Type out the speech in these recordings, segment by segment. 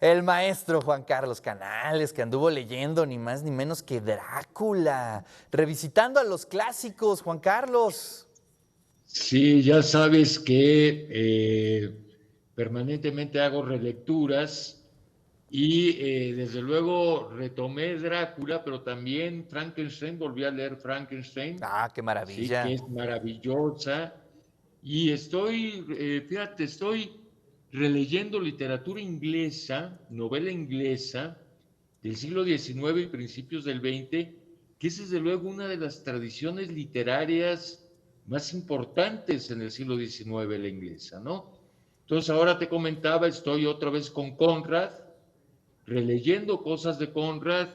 El maestro Juan Carlos Canales, que anduvo leyendo ni más ni menos que Drácula, revisitando a los clásicos, Juan Carlos. Sí, ya sabes que permanentemente hago relecturas y desde luego retomé Drácula, pero también Frankenstein, volví a leer Frankenstein, Ah, qué sí, que maravilla. es maravillosa. Y fíjate, estoy releyendo literatura inglesa, novela inglesa del siglo XIX y principios del XX, que es desde luego una de las tradiciones literarias más importantes en el siglo XIX, la inglesa, ¿no? Entonces ahora te comentaba, estoy otra vez con Conrad, releyendo cosas de Conrad,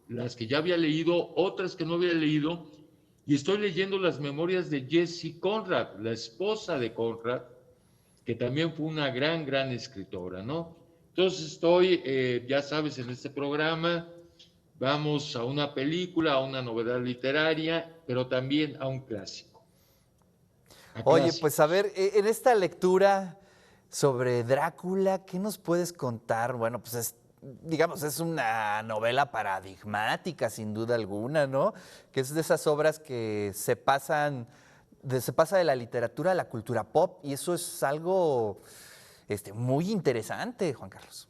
las que ya había leído, otras que no había leído, y estoy leyendo las memorias de Jessie Conrad, la esposa de Conrad, que también fue una gran escritora, ¿no? Entonces estoy, ya sabes, en este programa vamos a una película, a una novedad literaria, pero también a un clásico, a Oye, pues a clásicos. ver, en esta lectura sobre Drácula, ¿qué nos puedes contar? Bueno, pues digamos, es una novela paradigmática, sin duda alguna, ¿no? Que es de esas obras que se pasa de la literatura a la cultura pop, y eso es algo muy interesante, Juan Carlos.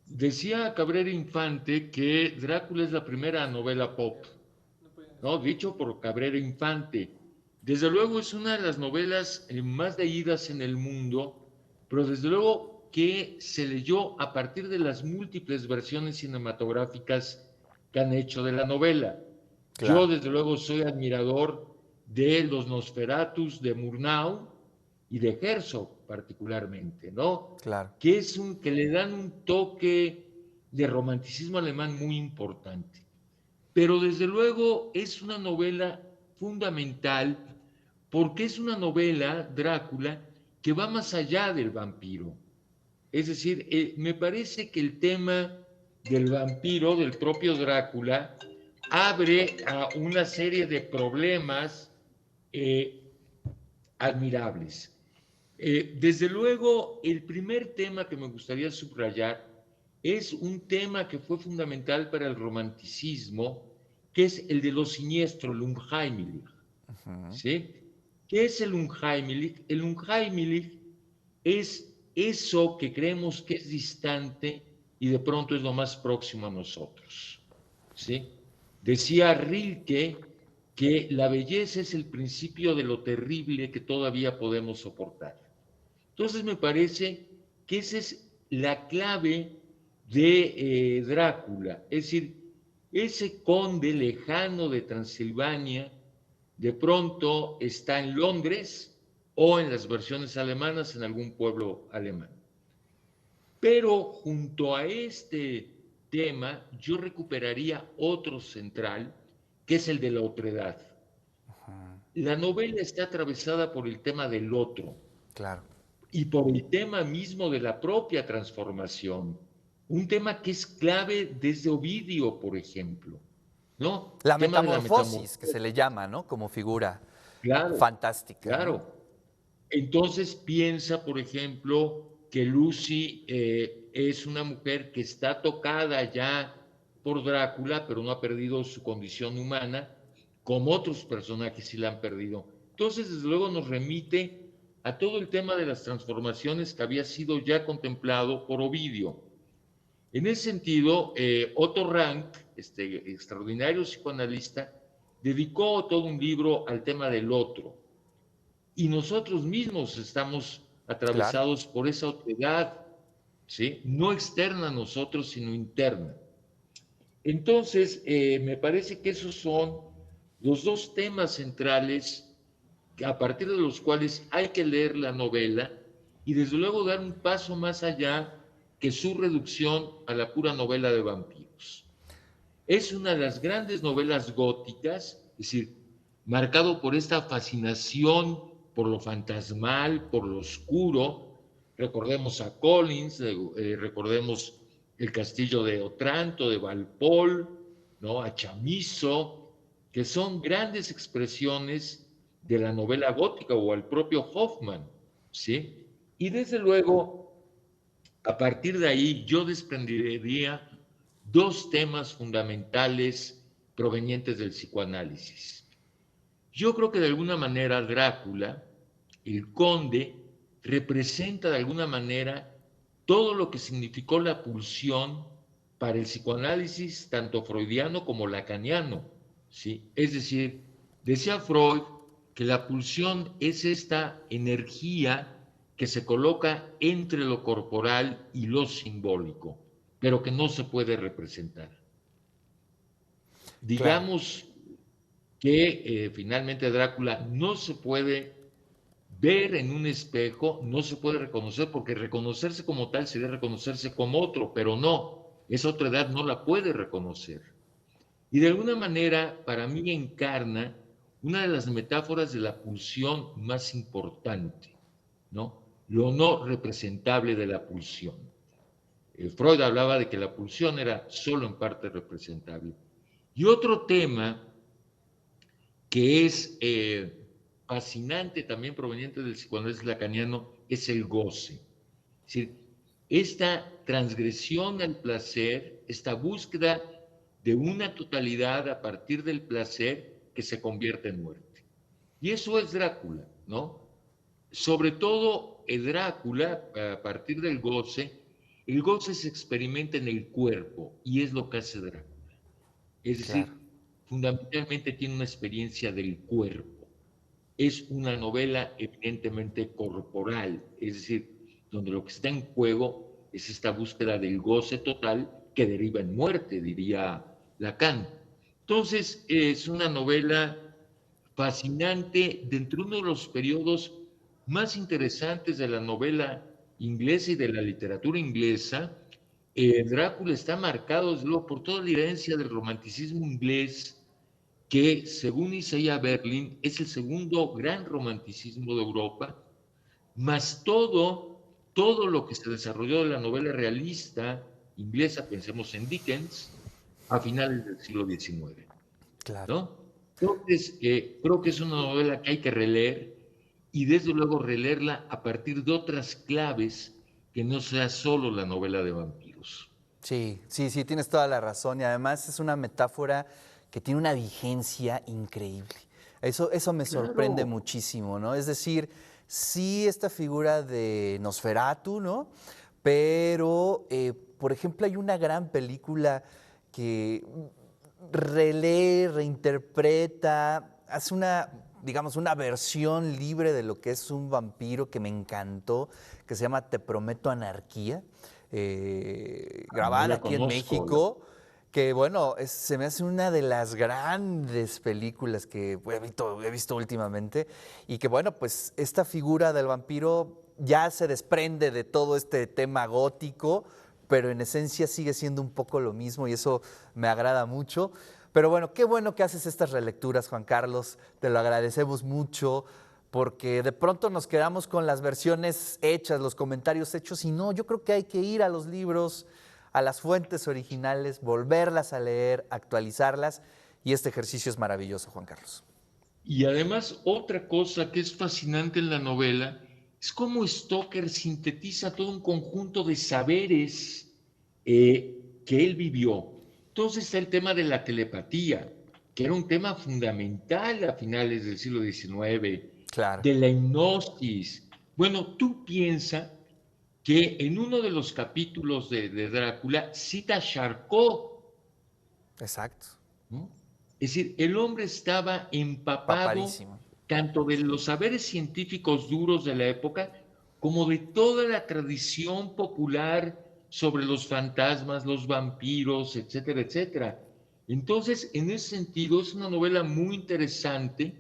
Decía Cabrera Infante que Drácula es la primera novela pop, ¿no? Dicho por Cabrera Infante. Desde luego es una de las novelas más leídas en el mundo, pero desde luego que se leyó a partir de las múltiples versiones cinematográficas que han hecho de la novela. Yo Claro, desde luego soy admirador de los Nosferatus de Murnau y de Herzog particularmente, ¿no? claro. Que le dan un toque de romanticismo alemán muy importante. Pero desde luego es una novela fundamental porque es una novela, Drácula, que va más allá del vampiro. Es decir, me parece que el tema del vampiro, del propio Drácula, abre a una serie de problemas eh, admirables. Desde luego, el primer tema que me gustaría subrayar es un tema que fue fundamental para el romanticismo, que es el de lo siniestro, el Unheimlich. Ujú. ¿Sí? ¿Qué es el Unheimlich? El Unheimlich es eso que creemos que es distante y de pronto es lo más próximo a nosotros. ¿Sí? Decía Rilke que la belleza es el principio de lo terrible que todavía podemos soportar. Entonces me parece que esa es la clave de Drácula, es decir, ese conde lejano de Transilvania de pronto está en Londres o en las versiones alemanas en algún pueblo alemán. Pero junto a este tema yo recuperaría otro central, que es el de la otredad. La novela está atravesada por el tema del otro, Claro. y por el tema mismo de la propia transformación. Un tema que es clave desde Ovidio, por ejemplo, ¿no? El La tema de la metamorfosis, que se le metamorfosis. llama, ¿no? Como figura Claro, fantástica, ¿no? claro. Entonces piensa, por ejemplo, que Lucy es una mujer que está tocada ya por Drácula, pero no ha perdido su condición humana, como otros personajes sí la han perdido. Entonces, desde luego, nos remite a todo el tema de las transformaciones que había sido ya contemplado por Ovidio. En ese sentido, Otto Rank, este extraordinario psicoanalista, dedicó todo un libro al tema del otro, y nosotros mismos estamos Claro. atravesados por esa otredad, ¿sí? No externa a nosotros, sino interna. Entonces, me parece que esos son los dos temas centrales a partir de los cuales hay que leer la novela y desde luego dar un paso más allá que su reducción a la pura novela de vampiros. Es una de las grandes novelas góticas, es decir, marcado por esta fascinación por lo fantasmal, por lo oscuro. Recordemos a Collins, recordemos el castillo de Otranto, de Walpole, ¿no? A Chamizo, que son grandes expresiones de la novela gótica o al propio Hoffman, ¿sí? Y desde luego A partir de ahí yo desprendería dos temas fundamentales provenientes del psicoanálisis. Yo creo que de alguna manera Drácula, el conde, representa de alguna manera todo lo que significó la pulsión para el psicoanálisis, tanto freudiano como lacaniano, ¿sí? Es decir, decía Freud que la pulsión es esta energía que se coloca entre lo corporal y lo simbólico, pero que no se puede representar. Claro, Digamos que finalmente Drácula no se puede ver en un espejo, no se puede reconocer, porque reconocerse como tal sería reconocerse como otro, pero no, esa otra edad no la puede reconocer. Y de alguna manera, para mí encarna una de las metáforas de la pulsión más importante, ¿no? Lo no representable de la pulsión. Freud hablaba de que la pulsión era solo en parte representable. Y otro tema que es fascinante también proveniente del psicoanálisis lacaniano es el goce. Es decir, esta transgresión al placer, esta búsqueda de una totalidad a partir del placer que se convierte en muerte. Y eso es Drácula, ¿no? Sobre todo Drácula, a partir del goce, el goce se experimenta en el cuerpo y es lo que hace Drácula. Es claro. decir, fundamentalmente tiene una experiencia del cuerpo. Es una novela evidentemente corporal, es decir, donde lo que está en juego es esta búsqueda del goce total que deriva en muerte, diría Lacan. Entonces, es una novela fascinante dentro de uno de los periodos más interesantes de la novela inglesa y de la literatura inglesa. Drácula está marcado, desde luego, por toda la herencia del romanticismo inglés, que según Isaiah Berlin es el segundo gran romanticismo de Europa, más todo lo que se desarrolló de la novela realista inglesa, pensemos en Dickens, a finales del siglo XIX, Claro. ¿no? Entonces, creo que es una novela que hay que releer y desde luego releerla a partir de otras claves que no sea solo la novela de vampiros. Sí, sí, sí, tienes toda la razón. Y además es una metáfora que tiene una vigencia increíble. Eso me sorprende Claro, muchísimo, ¿no? Es decir, sí esta figura de Nosferatu, ¿no? Pero, por ejemplo, hay una gran película que relee, reinterpreta, hace una, digamos, una versión libre de lo que es un vampiro que me encantó, que se llama Te Prometo Anarquía, no grabada la aquí en conozco. México, que bueno, se me hace una de las grandes películas que he visto últimamente y que bueno, pues esta figura del vampiro ya se desprende de todo este tema gótico, pero en esencia sigue siendo un poco lo mismo y eso me agrada mucho. Pero bueno, qué bueno que haces estas relecturas, Juan Carlos, te lo agradecemos mucho, porque de pronto nos quedamos con las versiones hechas, los comentarios hechos, y no, yo creo que hay que ir a los libros, a las fuentes originales, volverlas a leer, actualizarlas, y este ejercicio es maravilloso, Juan Carlos. Y además, otra cosa que es fascinante en la novela es cómo Stoker sintetiza todo un conjunto de saberes que él vivió. Entonces está el tema de la telepatía, que era un tema fundamental a finales del siglo XIX, Claro, de la hipnosis. Bueno, tú piensas que en uno de los capítulos de Drácula cita a Charcot, exacto, ¿no? Es decir, el hombre estaba empapado papadísimo. tanto de los saberes científicos duros de la época como de toda la tradición popular sobre los fantasmas, los vampiros, etcétera, etcétera. Entonces, en ese sentido, es una novela muy interesante,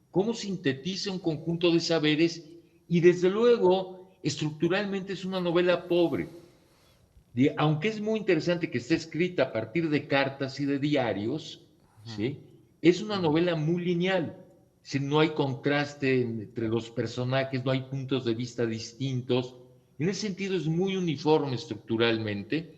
cómo sintetiza un conjunto de saberes y desde luego, estructuralmente es una novela pobre. Aunque es muy interesante que esté escrita a partir de cartas y de diarios, ¿sí? Es una novela muy lineal. Si no hay contraste entre los personajes, no hay puntos de vista distintos. En ese sentido es muy uniforme estructuralmente,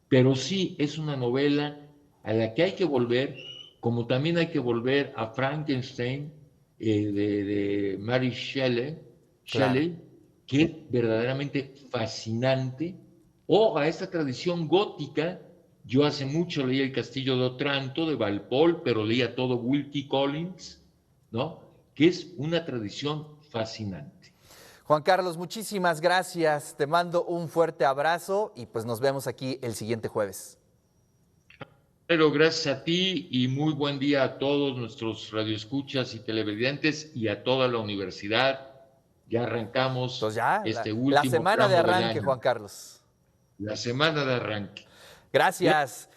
pero sí es una novela a la que hay que volver, como también hay que volver a Frankenstein de Mary Claro. Shelley, que es verdaderamente fascinante o a esta tradición gótica. Yo hace mucho leí El Castillo de Otranto de Walpole, pero leía todo Wilkie Collins, ¿no? Que es una tradición fascinante. Juan Carlos, muchísimas gracias. Te mando un fuerte abrazo y pues nos vemos aquí el siguiente jueves. Pero gracias a ti y muy buen día a todos nuestros radioescuchas y televidentes y a toda la universidad. Ya arrancamos Entonces ya, este la último semana de tramo del arranque, año, Juan Carlos. la semana de arranque. Gracias.